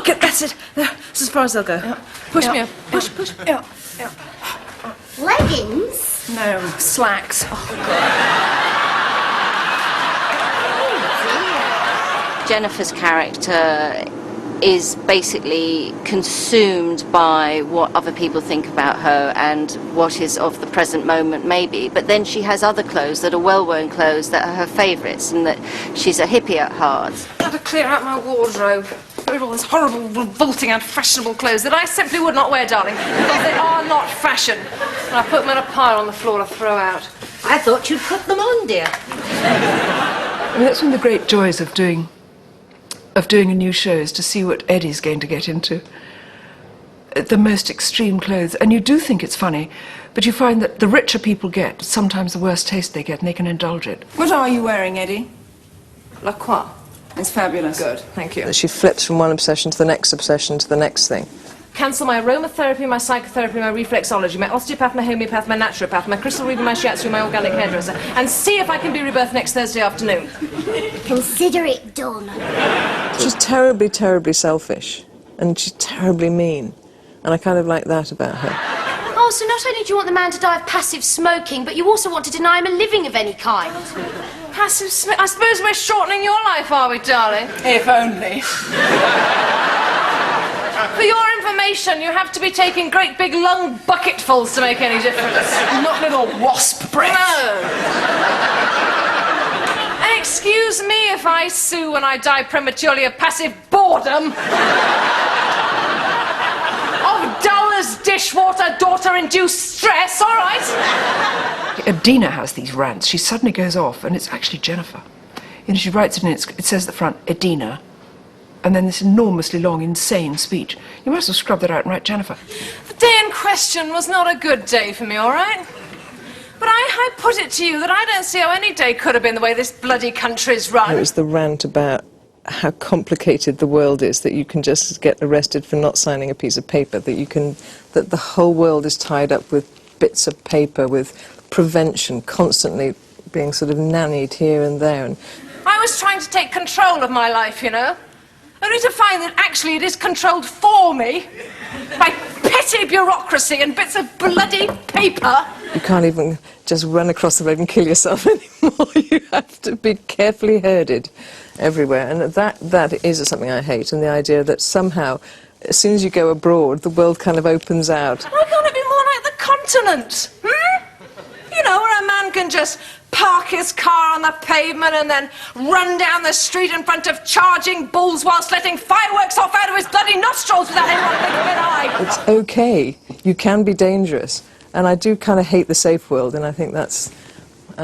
Okay, that's it. That's as far as they'll go. Yeah. Push me up. Push. Yeah. Leggings? No, slacks. Jennifer's character is basically consumed by what other people think about her and what is of the present moment, maybe. But then she has other clothes that are well-worn clothes that are her favourites, and that she's a hippie at heart. I had to clear out my wardrobe. There was all this horrible, revolting, unfashionable clothes that I simply would not wear, darling, because they are not fashion. And I put them in a pile on the floor to throw out. I thought you'd put them on, dear. I mean, that's one of the great joys of doing a new show, is to see what Eddie's going to get into. The most extreme clothes. And you do think it's funny, but you find that the richer people get, sometimes the worse taste they get, and they can indulge it. What are you wearing, Eddie? La Croix. It's fabulous. Good, thank you. That she flips from one obsession to the next obsession to the next thing. Cancel my aromatherapy, my psychotherapy, my reflexology, my osteopath, my homeopath, my naturopath, my crystal reading, my shiatsu, my organic hairdresser, and see if I can be rebirthed next Thursday afternoon. Consider it done. She's terribly, terribly selfish, and she's terribly mean, and I kind of like that about her. Oh, so not only do you want the man to die of passive smoking, but you also want to deny him a living of any kind. Passive smoking? I suppose we're shortening your life, are we, darling? If only. For your information, you have to be taking great big lung bucketfuls to make any difference. Not little wasp breaths. No. And excuse me if I sue when I die prematurely of passive boredom. Of dull as dishwater, daughter-induced stress, all right? Adina has these rants. She suddenly goes off, and it's actually Jennifer. You know, she writes it in, it says at the front, Adina, and then this enormously long, insane speech. You might as well scrub that out and write Jennifer. The day in question was not a good day for me, all right? But I put it to you that I don't see how any day could have been the way this bloody country's run. It was the rant about how complicated the world is, that you can just get arrested for not signing a piece of paper, that the whole world is tied up with bits of paper, with prevention constantly being sort of nannied here and there. And I was trying to take control of my life, you know, only to find that actually it is controlled for me by petty bureaucracy and bits of bloody paper. you can't even just run across the road and kill yourself anymore. You have to be carefully herded everywhere, and that is something I hate, and the idea that somehow, as soon as you go abroad, the world kind of opens out. Why can't it be more like the continent? You know, where a man can just park his car on the pavement and then run down the street in front of charging bulls whilst letting fireworks off out of his bloody nostrils without anyone blinking an eye. It's okay. You can be dangerous. And I do kind of hate the safe world, and I think that's a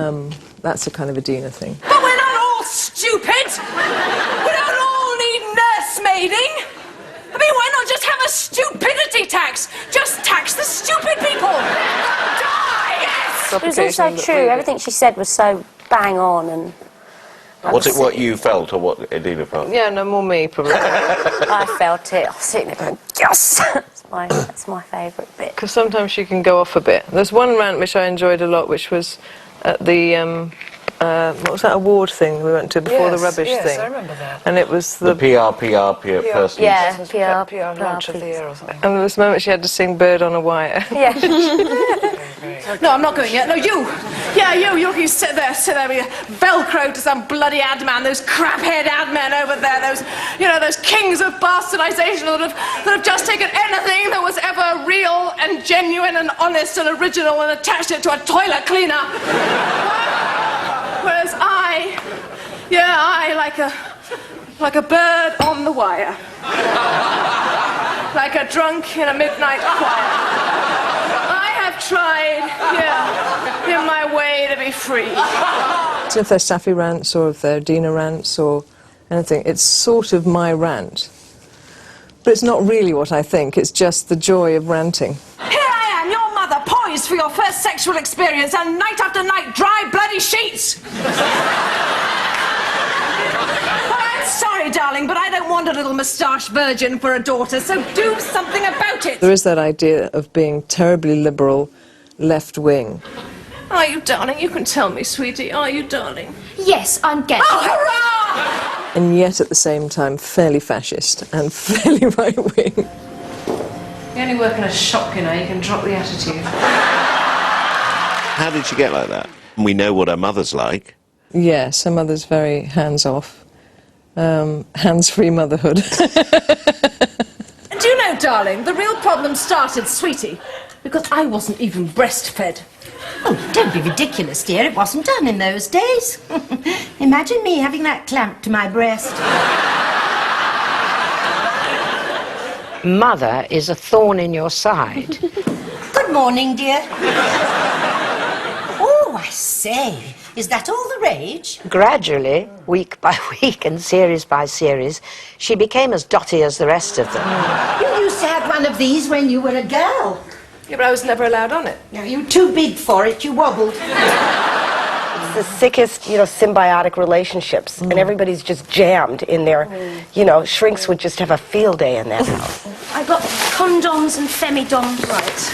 kind of a Dina thing. But we're not all stupid! We don't all need nursemaiding! I mean, why not just have a stupidity tax? Just tax the stupid people! Die, yes! It was also true. Everything she said was so bang on, and... Was it what you felt or what Edina felt? Yeah, no, more me, probably. I felt it. I was sitting there going, yes! That's my favourite bit. Because sometimes she can go off a bit. There's one rant which I enjoyed a lot, which was at the, what was that award thing we went to before the rubbish thing? Yes, I remember that. And it was The PR person. Yeah, PR launch of the year or something. And there was a moment she had to sing Bird on a Wire. Yeah. No, I'm not going yet. No, you! Yeah, you sit there with your Velcro to some bloody ad man, those crap-head ad men over there, those kings of bastardization that have just taken anything that was ever real and genuine and honest and original and attached it to a toilet cleaner. Whereas I, like a bird on the wire. Like a drunk in a midnight choir. I have tried, in my way to be free. So if they're Safi rants or if they're Dina rants or anything, it's sort of my rant. But it's not really what I think, it's just the joy of ranting. Here I am, your mother, poised for your first sexual experience, and night after night, dry bloody sheets! Sorry, darling, but I don't want a little moustached virgin for a daughter, so do something about it. There is that idea of being terribly liberal, left-wing. Are you, darling? You can tell me, sweetie. Are you, darling? Yes, I'm gay. Oh, hurrah! and yet at the same time fairly fascist and fairly right-wing. You only work in a shop, you know, you can drop the attitude. How did she get like that? We know what her mother's like. Yes, her mother's very hands-off, hands-free motherhood. And do you know, darling, the real problem started, sweetie, because I wasn't even breastfed. Oh, don't be ridiculous, dear. It wasn't done in those days. Imagine me having that clamped to my breast. Mother is a thorn in your side. Good morning, dear. Oh, I say, is that all the rage? Gradually, week by week and series by series, she became as dotty as the rest of them. You used to have one of these when you were a girl. Yeah, but I was never allowed on it. Now, you were too big for it, you wobbled. It's the sickest, you know, symbiotic relationships, and everybody's just jammed in there. You know, shrinks would just have a field day in that house. I got condoms and femidoms. Right.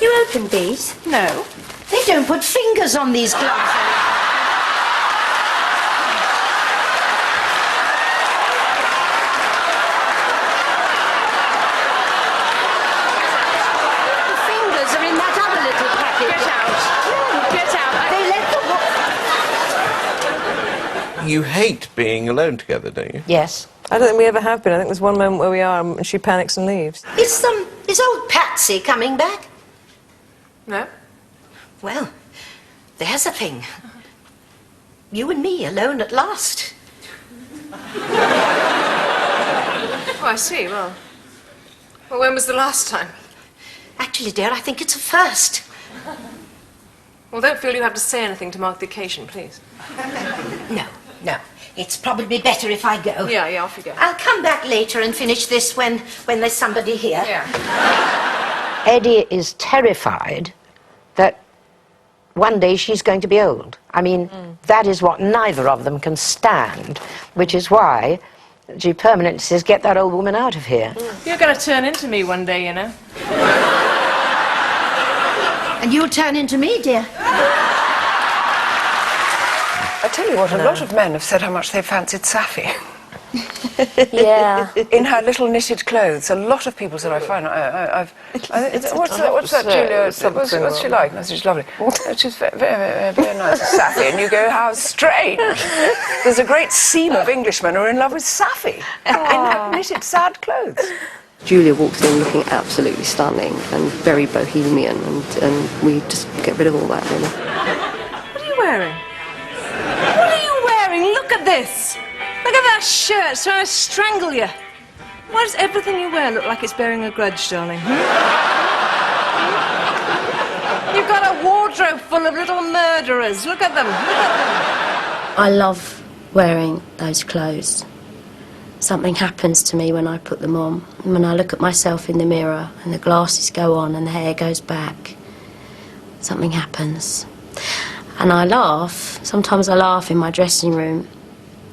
You open these? No. They don't put fingers on these gloves. The fingers are in that other little packet. Get out. You hate being alone together, don't you? Yes. I don't think we ever have been. I think there's one moment where we are and she panics and leaves. Is old Patsy coming back? No. Well, there's a thing. You and me alone at last. Oh, I see. Well, when was the last time? Actually, dear, I think it's a first. Well, don't feel you have to say anything to mark the occasion, please. No. It's probably better if I go. Yeah, off you go. I'll come back later and finish this when there's somebody here. Yeah. Eddie is terrified that one day she's going to be old. I mean, that is what neither of them can stand, which is why she permanently says, get that old woman out of here. You're going to turn into me one day, you know. And you'll turn into me, dear. I tell you what, a lot of men have said how much they fancied Safi. Yeah. In her little knitted clothes. A lot of people said, I find what's that, Julia? What's she like? No, she's lovely. She's very, very, very nice. Safi. And you go, how strange. There's a great seam of Englishmen who are in love with Safi in her knitted sad clothes. Julia walks in looking absolutely stunning and very bohemian, and we just get rid of all that, really. What are you wearing? What are you wearing? Look at this. Look at that shirt. It's trying to strangle you. Why does everything you wear look like it's bearing a grudge, darling? You've got a wardrobe full of little murderers. Look at them. I love wearing those clothes. Something happens to me when I put them on. When I look at myself in the mirror and the glasses go on and the hair goes back, something happens. And I laugh. Sometimes I laugh in my dressing room,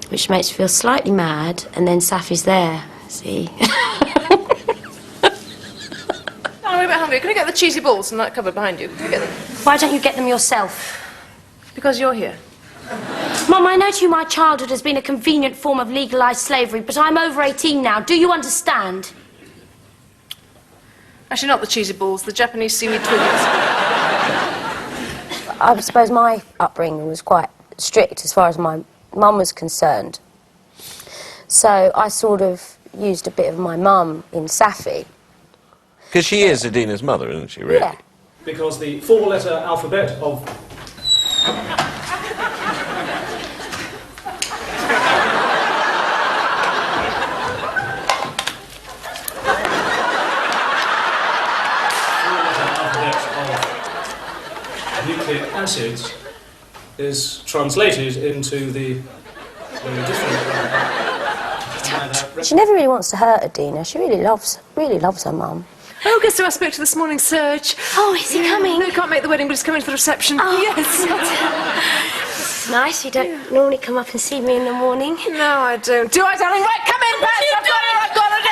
which makes me feel slightly mad, and then Safi's there, see? I'm a bit hungry. Can I get the cheesy balls in that cupboard behind you? Can I get them? Why don't you get them yourself? Because you're here. Mum, I know to you my childhood has been a convenient form of legalised slavery, but I'm over 18 now. Do you understand? Actually, not the cheesy balls, the Japanese seaweed twiggers. I suppose my upbringing was quite strict as far as my mum was concerned. So I sort of used a bit of my mum in Safi. Because she is Adina's mother, isn't she, really? Yeah. Because the four-letter alphabet of... nucleic acids is translated into the different... She never really wants to hurt Adina. She really loves her mum. Oh, guess who I spoke to this morning, Serge? Oh, is he coming? No, he can't make the wedding, but he's coming to the reception. Oh. Yes. It's nice. You don't normally come up and see me in the morning. No, I don't. Do I, darling? Right, come in, Pat. I've got it. I've got it.